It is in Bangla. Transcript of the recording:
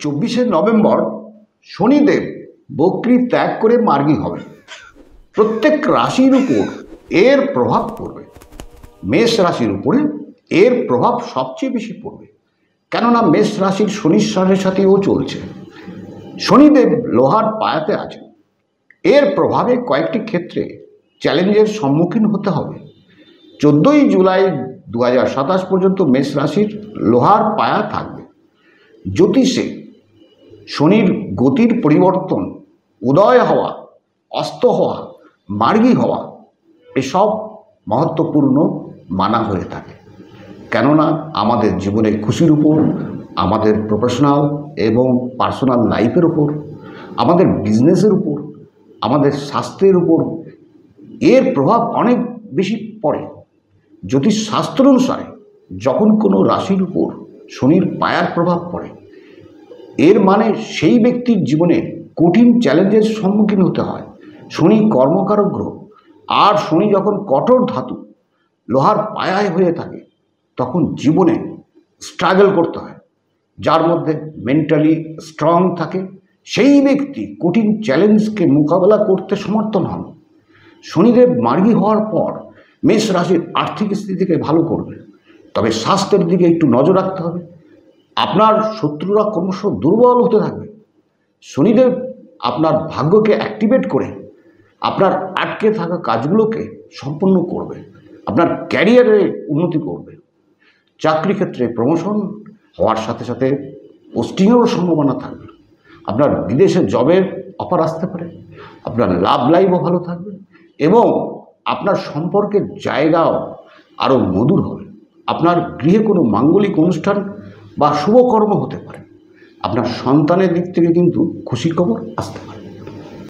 24 নভেম্বর শনিদেব বক্রী ত্যাগ করে মার্গী হবে। প্রত্যেক রাশির উপর এর প্রভাব পড়বে। মেষ রাশির উপরে এর প্রভাব সবচেয়ে বেশি পড়বে, কেননা মেষ রাশির শনির সাথেও চলছে। শনিদেব লোহার পায়াতে আছেন। এর প্রভাবে কয়েকটি ক্ষেত্রে চ্যালেঞ্জের সম্মুখীন হতে হবে। 14 জুলাই 2027 পর্যন্ত মেষ রাশির লোহার পায়া থাকবে। জ্যোতিষে শনির গতির পরিবর্তন, উদয় হওয়া, অস্ত হওয়া, মার্গী হওয়া এসব মহত্বপূর্ণ মানা হয়ে থাকে, কেননা আমাদের জীবনের খুশির উপর, আমাদের প্রফেশনাল এবং পার্সোনাল লাইফের উপর, আমাদের বিজনেসের উপর, আমাদের স্বাস্থ্যের উপর এর প্রভাব অনেক বেশি পড়ে। জ্যোতিষ শাস্ত্র অনুসারে যখন কোনো রাশির উপর শনির পায়ার প্রভাব পড়ে, এর মানে সেই ব্যক্তির জীবনে কঠিন চ্যালেঞ্জের সম্মুখীন হতে হয়। শনি কর্মকারক গ্রহ, আর শনি যখন কঠোর ধাতু লোহার পায়ায় হয়ে থাকে তখন জীবনে স্ট্রাগল করতে হয়। যার মধ্যে মেন্টালি স্ট্রং থাকে সেই ব্যক্তি কঠিন চ্যালেঞ্জকে মোকাবেলা করতে সমর্থন হন। শনিদেব মার্গী হওয়ার পর মেষ রাশির আর্থিক স্থিতিকে ভালো করবে, তবে স্বাস্থ্যের দিকে একটু নজর রাখতে হবে। আপনার শত্রুরা ক্রমশ দুর্বল হতে থাকবে। শনিদেব আপনার ভাগ্যকে অ্যাক্টিভেট করে আপনার আটকে থাকা কাজগুলোকে সম্পন্ন করবে, আপনার ক্যারিয়ারে উন্নতি করবে। চাকরি ক্ষেত্রে প্রমোশন হওয়ার সাথে সাথে পোস্টিংয়েরও সম্ভাবনা থাকবে। আপনার বিদেশে জবের অফার আসতে পারে, আপনার লাভ লাইফও ভালো থাকবে এবং আপনার সম্পর্কের জায়গাও আরও মধুর হবে। আপনার গৃহে কোনো মাঙ্গলিক অনুষ্ঠান বা শুভকর্ম হতে পারে। আপনার সন্তানের দিক থেকে কিন্তু খুশি খবর আসতে পারে।